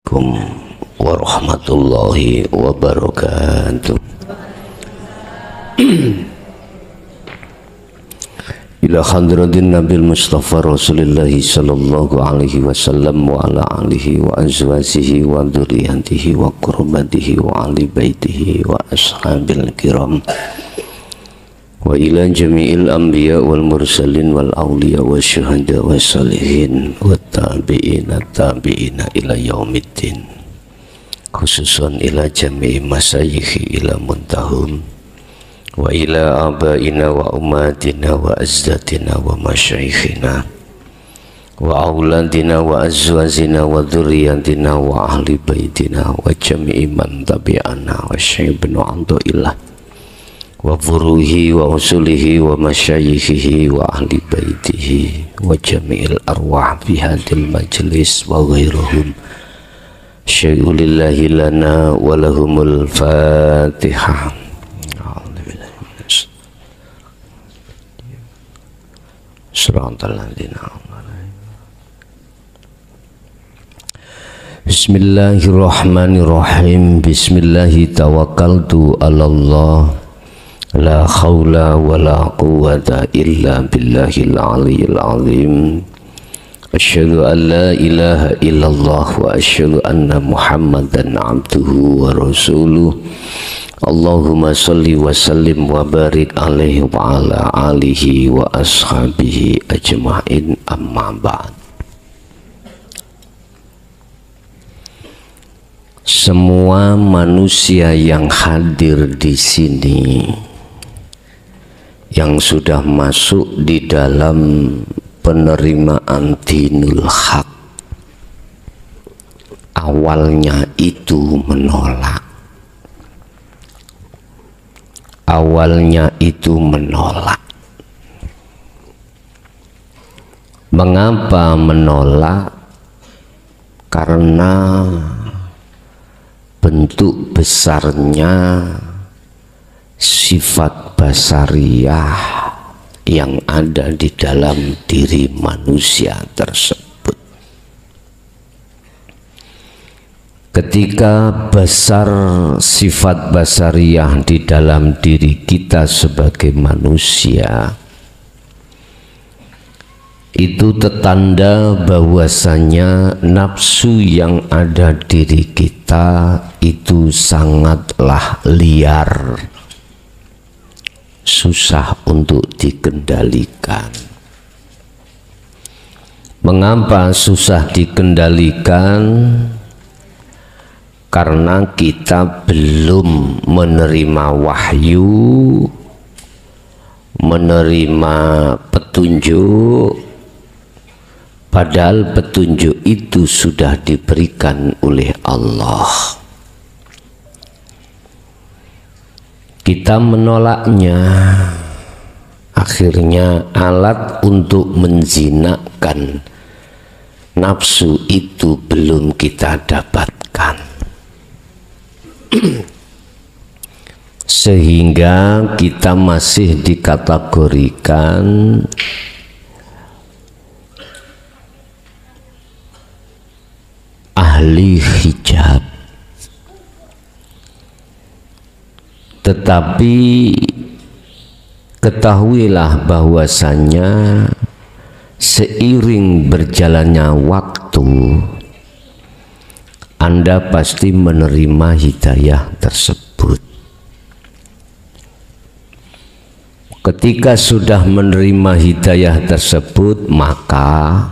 Assalamualaikum warahmatullahi wabarakatuh. Ila hadratin Nabil Mustafa Rasulillahi sallallahu alaihi wasallam wa ala alihi wa azwajihi wa dzurriyyatihi wa qurbatihi wa ahli baitihi wa ashabil kiram wa ila jami'il anbiya wal mursalin wal awliya wa syuhada wa salihin wa tabi'ina ila yaumiddin, khususan ila jami'i masyayikhi ila muntahum wa ila abaina wa ummatina wa azdatina wa masyayikhina wa auladina wa azwazina wa dzurriyyatina wa ahli baitina wa jami'i man tabi'ana wa syaibnu anduillah wa furuhi wa usulihi wa masyayikhihi wa ahli baitihi wa jami'il arwah fi hadil majlis wa ghairuhum. Syai'ulillahi lana wa lahumul fatihah. Bismillahirrahmanirrahim. Bismillahi tawakkaltu 'alallah. La khawla wa la quwwata illa billahil aliyyil azim. Asyhadu an la ilaha illallah wa asyhadu anna Muhammadan abduhu wa rasuluh. Allahumma salli wa sallim wa barik alaihi wa ala alihi wa ashabihi ajma'in, amma ba'd. Semua manusia yang hadir di sini, yang sudah masuk di dalam penerimaan dinul haq, awalnya itu menolak. Awalnya itu menolak. Mengapa menolak? Karena bentuk besarnya sifat basariyah yang ada di dalam diri manusia tersebut. Ketika besar sifat basariyah di dalam diri kita sebagai manusia, itu tertanda bahwasanya nafsu yang ada diri kita itu sangatlah liar, susah untuk dikendalikan. Mengapa susah dikendalikan? Karena kita belum menerima wahyu, menerima petunjuk, padahal petunjuk itu sudah diberikan oleh Allah. Kita menolaknya, akhirnya alat untuk menjinakkan nafsu itu belum kita dapatkan. Sehingga kita masih dikategorikan ahli hijab. Tetapi ketahuilah bahwasanya seiring berjalannya waktu, Anda pasti menerima hidayah tersebut. Ketika sudah menerima hidayah tersebut, maka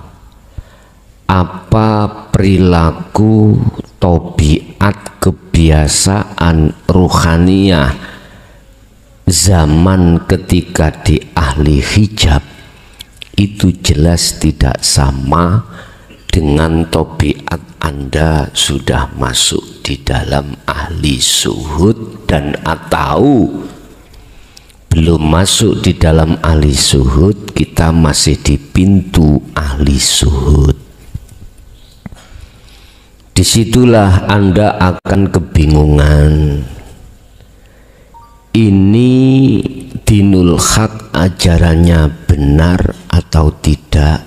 apa perilaku, tabiat, kebiasaan ruhaniyah zaman ketika di ahli hijab itu jelas tidak sama dengan tabiat Anda sudah masuk di dalam ahli suhud dan atau belum masuk di dalam ahli suhud, kita masih di pintu ahli suhud. Disitulah Anda akan kebingungan. Ini dinul haq ajarannya benar atau tidak,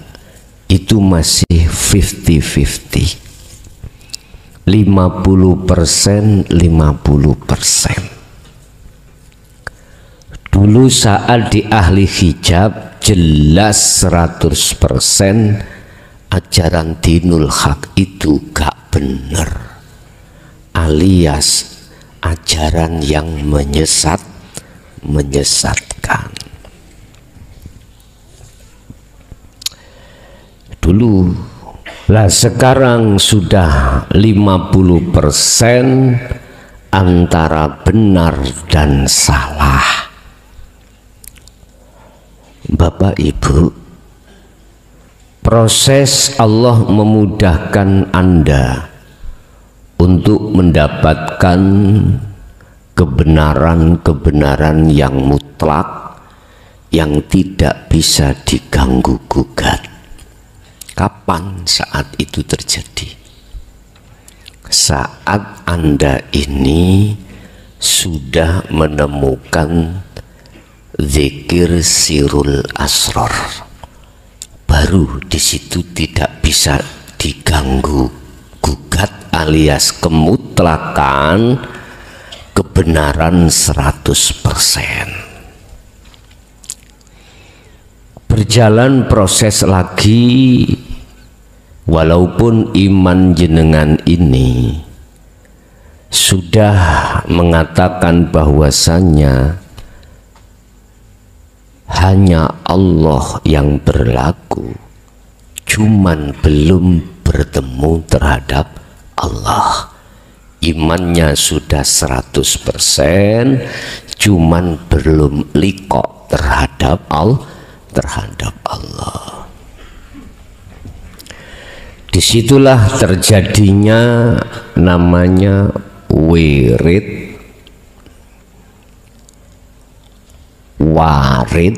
itu masih 50-50. 50%. Dulu saat di ahli hijab jelas 100% ajaran dinul haq itu gak bener, alias ajaran yang menyesatkan. Dulu lah, sekarang sudah 50% antara benar dan salah. Bapak Ibu, proses Allah memudahkan Anda untuk mendapatkan kebenaran-kebenaran yang mutlak yang tidak bisa diganggu gugat. Kapan saat itu terjadi? Saat Anda ini sudah menemukan zikir sirul asror, baru di situ tidak bisa diganggu gugat, alias kemutlakan kebenaran 100%. Berjalan proses lagi, walaupun iman jenengan ini sudah mengatakan bahwasannya hanya Allah yang berlaku, cuman belum bertemu terhadap Allah. Imannya sudah 100%, cuman belum liqo terhadap Allah. Disitulah terjadinya namanya wirid, warid,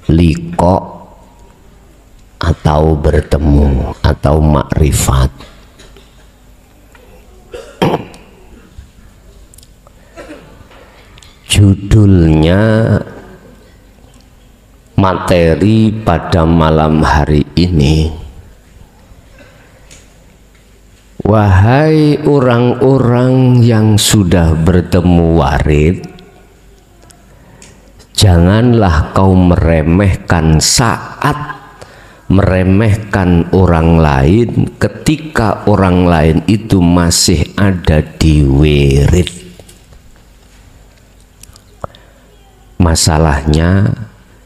liqa atau bertemu atau makrifat. Judulnya materi pada malam hari ini, wahai orang-orang yang sudah bertemu warid, janganlah kau meremehkan saat meremehkan orang lain ketika orang lain itu masih ada di wirid. Masalahnya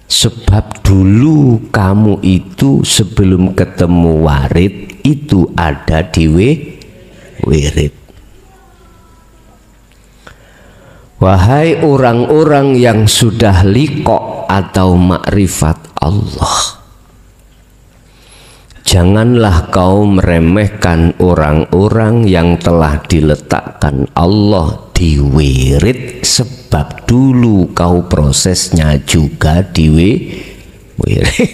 sebab dulu kamu itu sebelum ketemu warid itu ada di wirid. Wahai orang-orang yang sudah liqa atau makrifat Allah, janganlah kau meremehkan orang-orang yang telah diletakkan Allah di wirid, sebab dulu kau prosesnya juga di wirid.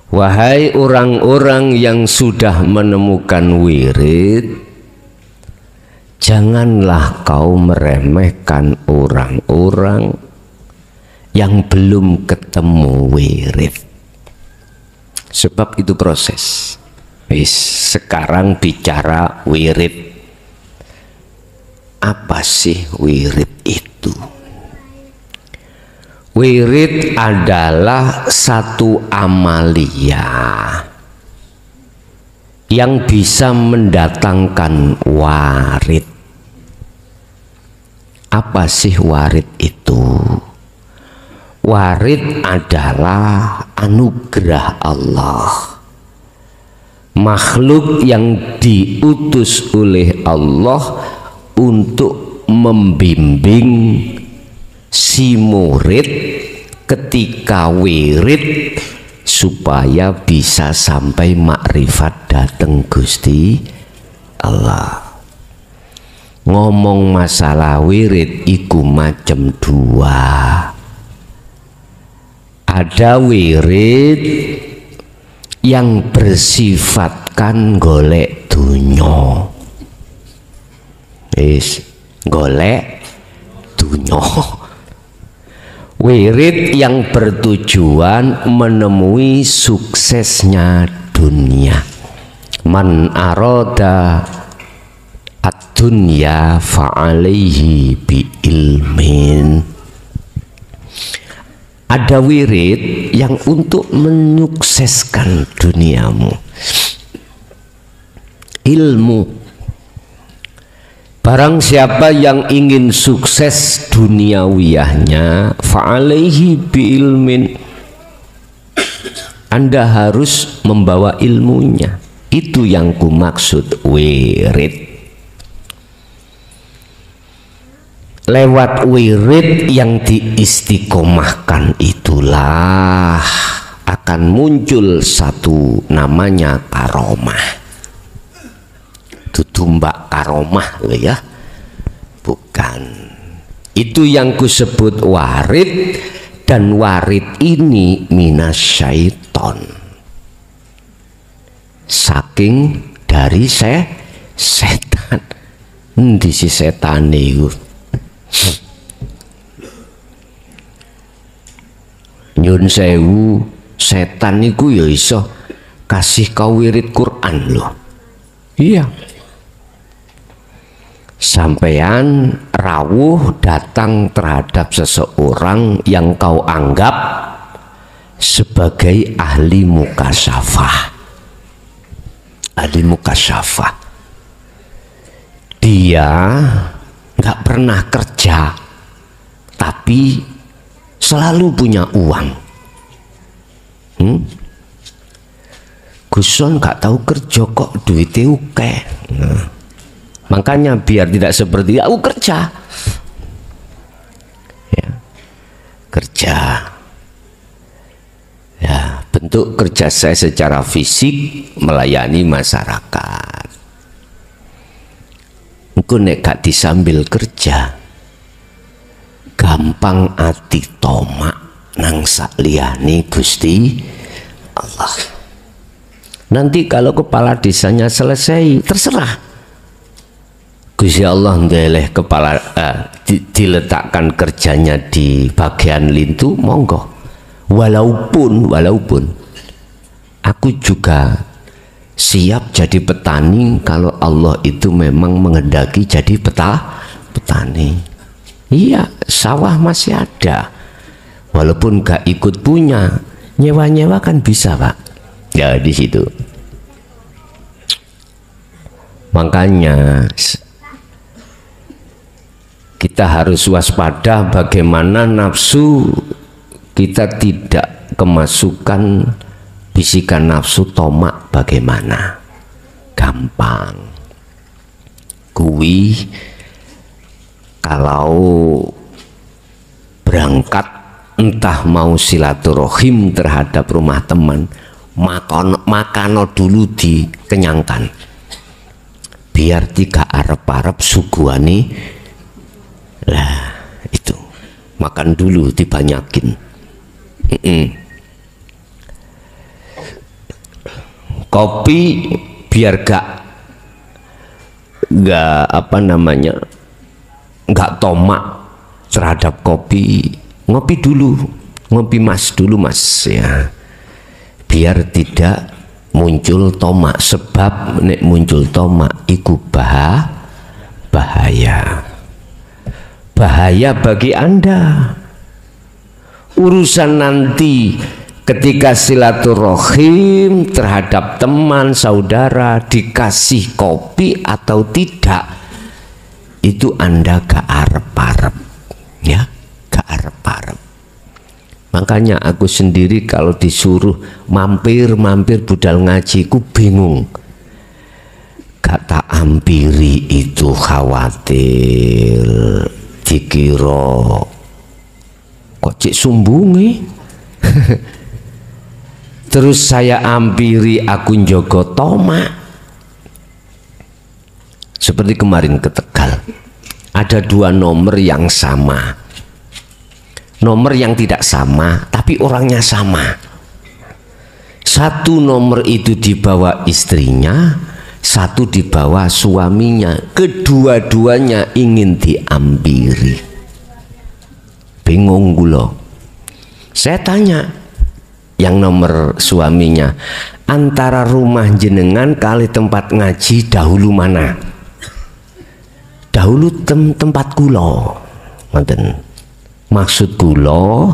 Wahai orang-orang yang sudah menemukan wirid, janganlah kau meremehkan orang-orang yang belum ketemu wirid, sebab itu proses. Sekarang bicara wirid. Apa sih wirid itu? Wirid adalah satu amalia yang bisa mendatangkan warid. Apa sih warid itu? Warid adalah anugerah Allah, makhluk yang diutus oleh Allah untuk membimbing si murid ketika wirid supaya bisa sampai makrifat dateng Gusti Allah. Ngomong masalah wirid iku macam dua. Ada wirid yang bersifatkan golek dunyo, golek dunyo. wirid yang bertujuan menemui suksesnya dunia. Man aroda ad-dunya fa'alaihi bi ilmin. Ada wirid yang untuk menyukseskan duniamu. Ilmu. Barang siapa yang ingin sukses duniawiyahnya, fa'alaihi bi ilmin. Anda harus membawa ilmunya. Itu yang ku maksud wirid. Lewat wirid yang diistiqomahkan itulah akan muncul satu namanya karomah. Tutumbak karomah loh ya, bukan. Itu yang kusebut warid, dan warid ini minasyaiton, saking dari setan. Endi si setan itu? Nyun sewu, setan niku ya iso kasih kau wirid Quran loh. Iya. Sampean rawuh datang terhadap seseorang yang kau anggap sebagai ahli mukasyafah. Ahli mukasyafah. Dia nggak pernah kerja, tapi selalu punya uang. Guson nggak tahu kerja kok duitnya uke. Nah, makanya biar tidak seperti aku kerja, ya, kerja. Ya, bentuk kerja saya secara fisik melayani masyarakat. Engko nek gak disambil kerja, gampang ati tomak nang sakliyane Gusti Allah. Nanti kalau kepala desanya selesai, terserah Gusti Allah ndeleh kepala diletakkan kerjanya di bagian lintu, monggo. Walaupun aku juga siap jadi petani kalau Allah itu memang menghendaki jadi petani. Iya, sawah masih ada, walaupun gak ikut punya, nyewa-nyewa kan bisa Pak. Ya di situ. Makanya kita harus waspada bagaimana nafsu kita tidak kemasukan bisikan nafsu tomak. Bagaimana? Gampang. Kui kalau berangkat entah mau silaturahim terhadap rumah teman, makano dulu dikenyangkan, biar tiga arep-arep suguhani. Lah itu makan dulu dibanyakin. Kopi biar gak apa namanya, gak tomak terhadap kopi, ngopi dulu, ngopi mas dulu mas ya, biar tidak muncul tomak. Sebab nek muncul tomak iku bahaya bagi Anda. Urusan nanti ketika silaturahim terhadap teman saudara dikasih kopi atau tidak, itu Anda gak arep-arep ya, gak arep-arep. Makanya aku sendiri kalau disuruh mampir budal ngaji ku bingung, gak tak ampiri, itu khawatir dikira kok cik sumbungi. Terus saya ampiri, aku njogo tomak. Seperti kemarin ke Tegal, ada dua nomor yang sama, nomor yang tidak sama tapi orangnya sama. Satu nomor itu dibawa istrinya, satu dibawa suaminya, kedua-duanya ingin diampiri. Bingung gula, Saya tanya yang nomor suaminya, antara rumah jenengan kali tempat ngaji dahulu mana? Dahulu tempat kula. Maksud kula,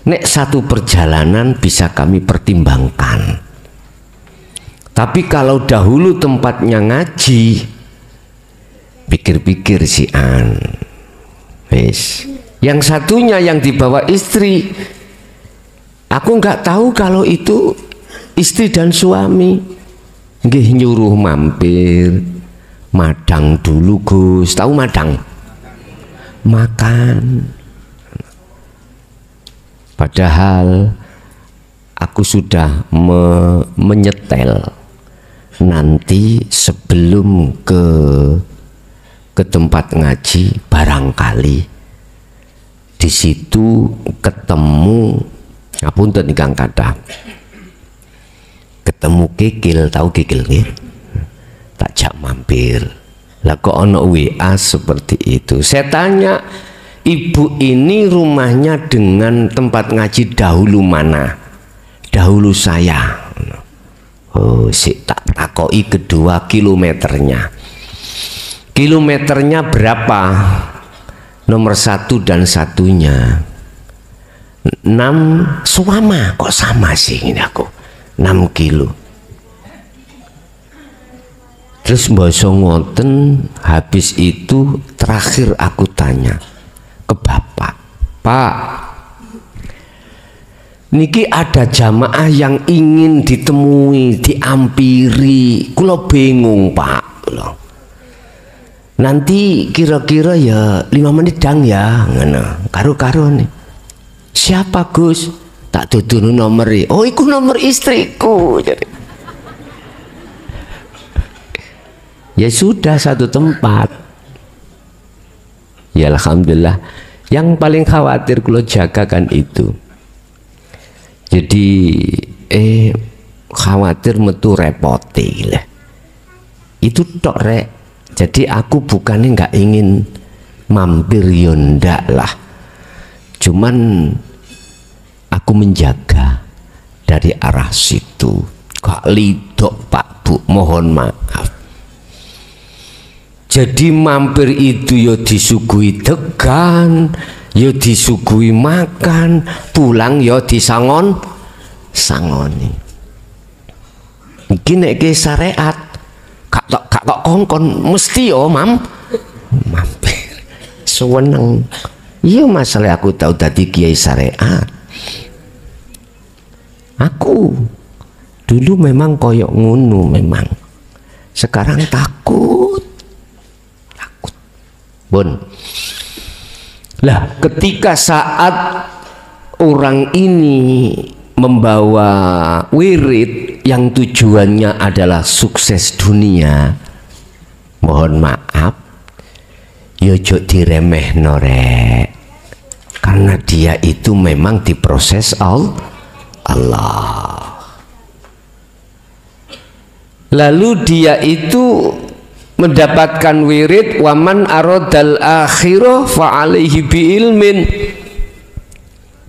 nek satu perjalanan bisa kami pertimbangkan. Tapi kalau dahulu tempatnya ngaji, pikir-pikir si An. Wes. Yang satunya yang dibawa istri, aku nggak tahu kalau itu istri dan suami. Nggih nyuruh mampir, madang dulu Gus. Tahu madang? Makan. Padahal aku sudah menyetel nanti sebelum ke tempat ngaji barangkali di situ ketemu ngapunten Kang Kadah, ketemu kikil. Tahu kikil nggih? Tak jak mampir. Lah kok ono WA seperti itu. Saya tanya, ibu ini rumahnya dengan tempat ngaji dahulu mana? Dahulu saya. Oh, si tak takoi kedua kilometernya. Kilometernya berapa? Nomor 1 dan satunya 6 suama. Kok sama sih ini aku? 6 kilo. Terus mbasa ngoten, habis itu terakhir aku tanya ke bapak, Pak, niki ada jamaah yang ingin ditemui, diampiri. Kula bingung Pak. Nanti kira-kira ya 5 menit dang ya, ngono. Karo-karo nih. Siapa Gus? Tak dudunu nomori. Oh, iku nomor istriku. Jadi, ya sudah satu tempat. Ya alhamdulillah. Yang paling khawatir kula jaga kan itu. Jadi khawatir metu repoti lah. Itu tok rek. Jadi aku bukannya nggak ingin mampir yonda lah. Cuman aku menjaga dari arah situ. Kok lidok Pak Bu, mohon maaf. Jadi mampir itu yo disuguhi degan, yo disuguhi makan, pulang yo disangoni. Iki nek ke syariat kak kongkon mesti yo mampir. Seweneng. Iya masalah aku tahu tadi kiai syariat. Aku dulu memang koyok ngunu memang. Sekarang takut. Bon. Lah ketika saat orang ini membawa wirid yang tujuannya adalah sukses dunia, mohon maaf, yo jo diremehno rek, karena dia itu memang diproses Allah. Lalu dia itu mendapatkan wirid, waman aradal akhirah fa alaihi bi ilmin.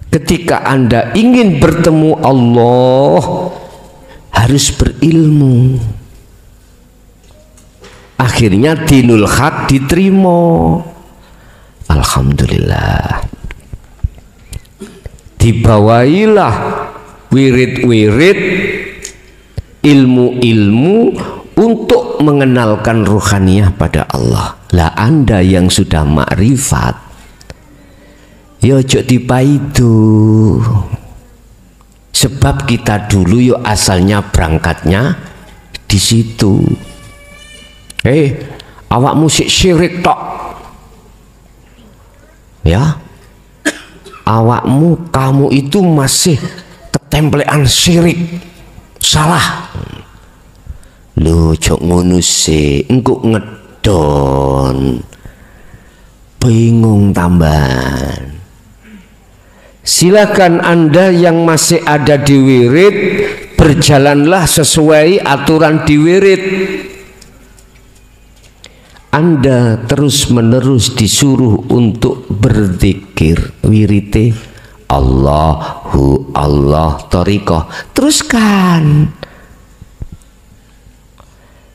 Ketika Anda ingin bertemu Allah harus berilmu. Akhirnya dinul haq diterima. Alhamdulillah. Dibawailah wirid-wirid, ilmu-ilmu untuk mengenalkan ruhaniyah pada Allah. Lah Anda yang sudah makrifat, ya ojo dipaidu. Sebab kita dulu yo asalnya berangkatnya di situ. Awakmu sik syirik tok. Ya. Awakmu, kamu itu masih ketemplean syirik. Salah. Lu cok ngono sih, engko ngedon. Bingung tambahan. Silakan Anda yang masih ada di wirid, berjalanlah sesuai aturan di wirid. Anda terus menerus disuruh untuk berzikir, wirite Allahu Allah thariqah. Teruskan.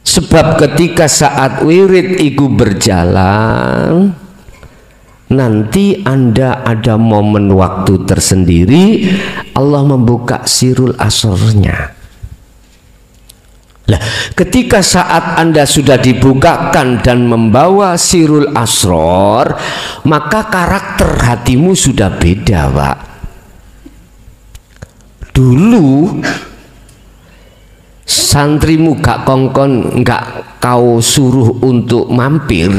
Sebab ketika saat wirid iku berjalan, nanti Anda ada momen waktu tersendiri, Allah membuka sirul asrornya. Lah, ketika saat Anda sudah dibukakan dan membawa sirul asror, maka karakter hatimu sudah beda, Pak. Dulu santrimu gak kongkon, gak kau suruh untuk mampir,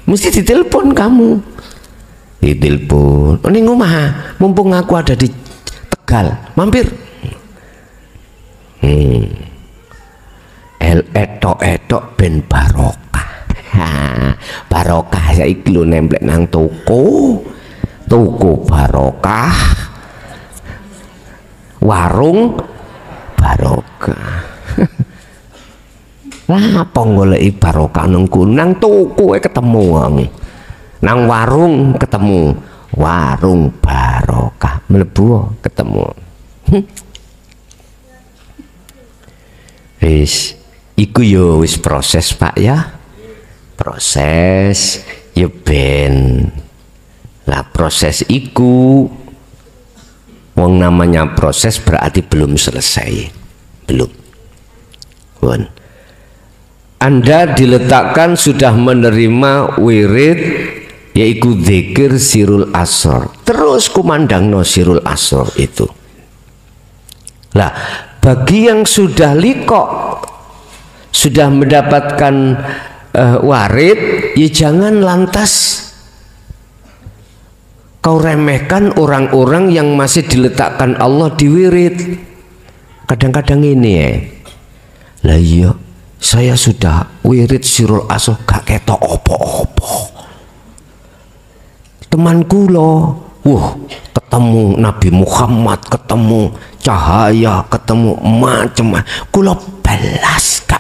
mesti ditelepon kamu. Ditelepon, ini ngomah, mumpung aku ada di Tegal, mampir. Etok ben barokah. Barokah saiki lho nemplek nang toko barokah, warung barokah. Lah apa goleki barokah nang toko ketemu kamu, nang warung ketemu, warung barokah, mlebu ketemu. Wis iku yo wis proses, Pak ya, proses ya ben. Lah proses iku, wong namanya proses berarti belum selesai, belum. Bon. Anda diletakkan sudah menerima wirid, yaitu zikir sirul asor, terus kumandang no sirul asor itu. Lah bagi yang sudah likok, sudah mendapatkan warid, ya jangan lantas kau remehkan orang-orang yang masih diletakkan Allah di wirid. Kadang-kadang ini ya, lah iya saya sudah wirid sirul asor gak ketok opo-opo. Temanku loh, ketemu Nabi Muhammad, ketemu cahaya, ketemu macam-macam, kulo belas kak.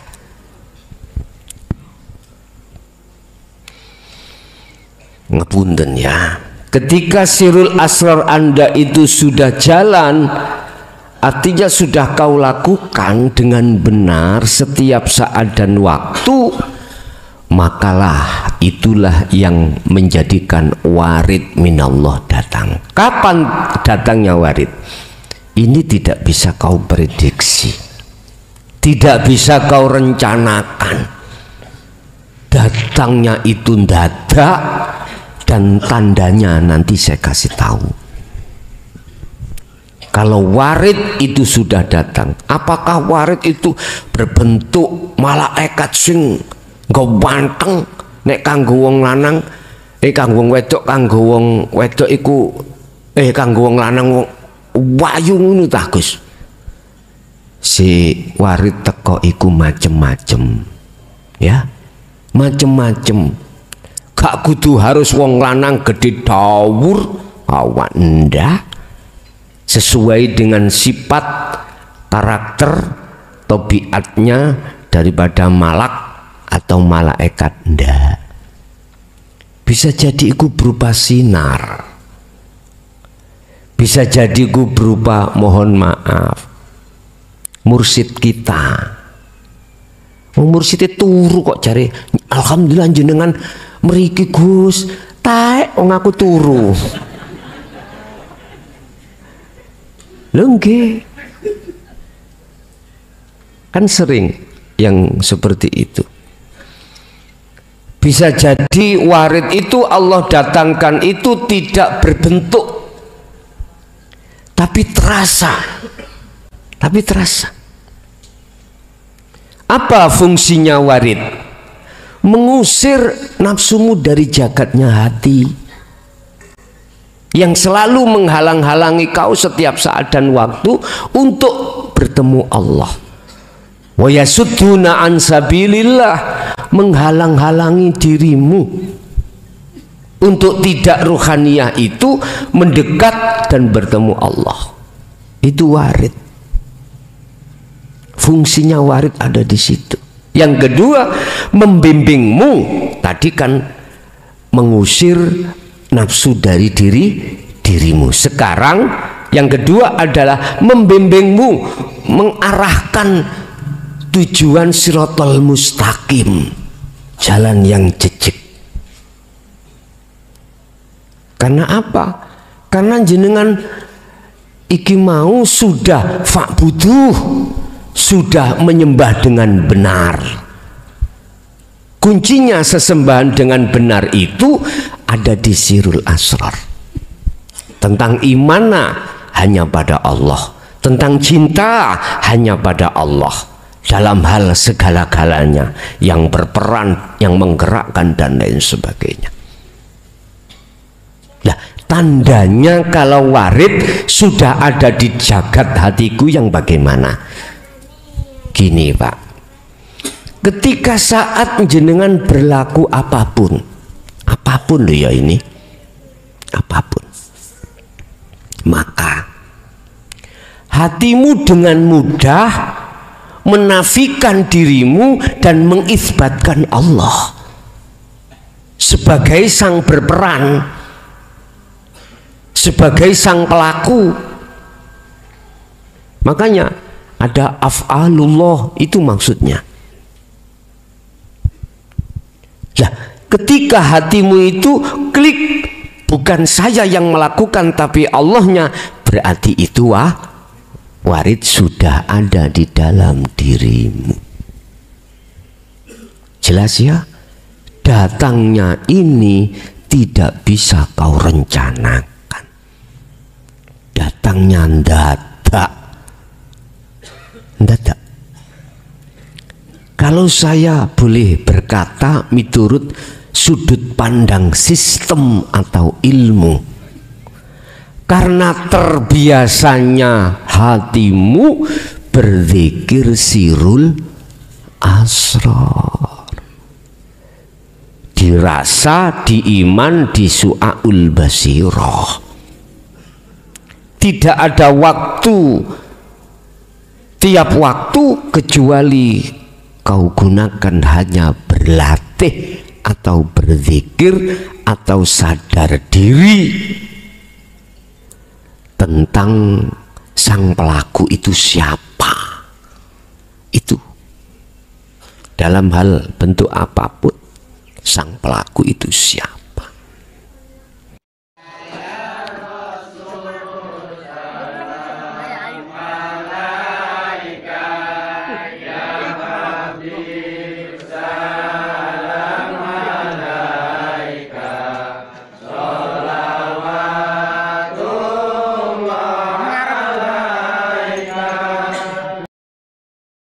Ngepunten ya, ketika sirul asrar Anda itu sudah jalan, artinya sudah kau lakukan dengan benar setiap saat dan waktu, makalah itulah yang menjadikan warid minallah datang. Kapan datangnya warid? Ini tidak bisa kau prediksi, tidak bisa kau rencanakan. Datangnya itu mendadak, dan tandanya nanti saya kasih tahu. Kalau warid itu sudah datang, apakah warid itu berbentuk malaikat sing gawanteng nek kanggo wong lanang, kanggo wong wedok, kanggo wong wedok iku kanggo wong lanang wayu ngono ta, Gus? Si warid teko iku macem-macem, ya, macem-macem. Gak kudu harus wong lanang gede dawur, awak ndak. Sesuai dengan sifat karakter tabiatnya daripada malak atau malaikat, ndak. Bisa jadi itu berupa sinar, bisa jadi itu berupa mohon maaf mursid kita. Mursid turu kok cari, alhamdulillah jenengan mriki Gus, taek wong aku turu. Lengge, kan sering yang seperti itu. Bisa jadi warid itu Allah datangkan itu tidak berbentuk, tapi terasa. Apa fungsinya warid? Mengusir nafsumu dari jagatnya hati yang selalu menghalang-halangi kau setiap saat dan waktu untuk bertemu Allah. Wa yasudduna an sabilillah, menghalang-halangi dirimu untuk tidak ruhaniyah itu mendekat dan bertemu Allah. Itu warid. Fungsinya warid ada di situ. Yang kedua, membimbingmu. Tadi kan mengusir nafsu dari dirimu. Sekarang Yang kedua adalah membimbingmu, mengarahkan tujuan siratal mustaqim, jalan yang jejak. Karena apa? Karena jenengan iki mau sudah fa'buduh, sudah menyembah dengan benar. Kuncinya sesembahan dengan benar itu ada di Sirul Asrar. Tentang iman hanya pada Allah, tentang cinta hanya pada Allah, dalam hal segala-galanya yang berperan, yang menggerakkan dan lain sebagainya. Nah, tandanya kalau warid sudah ada di jagat hatiku yang bagaimana? Gini Pak, ketika saat jenengan berlaku apapun loh ya ini, apapun, maka hatimu dengan mudah menafikan dirimu dan mengisbatkan Allah sebagai sang berperan, sebagai sang pelaku. Makanya ada af'alullah, itu maksudnya. Nah, ketika hatimu itu klik, bukan saya yang melakukan tapi Allahnya, berarti itu warid sudah ada di dalam dirimu. Jelas ya? Datangnya ini tidak bisa kau rencanakan. Datangnya ndadak. Kalau saya boleh berkata miturut sudut pandang sistem atau ilmu, karena terbiasanya hatimu berzikir Sirul Asrar, dirasa, diiman, di Su'aul Basirah. Tidak ada waktu, tiap waktu kecuali kau gunakan hanya berlatih atau berzikir atau sadar diri tentang sang pelaku itu siapa. Itu dalam hal bentuk apapun, sang pelaku itu siapa.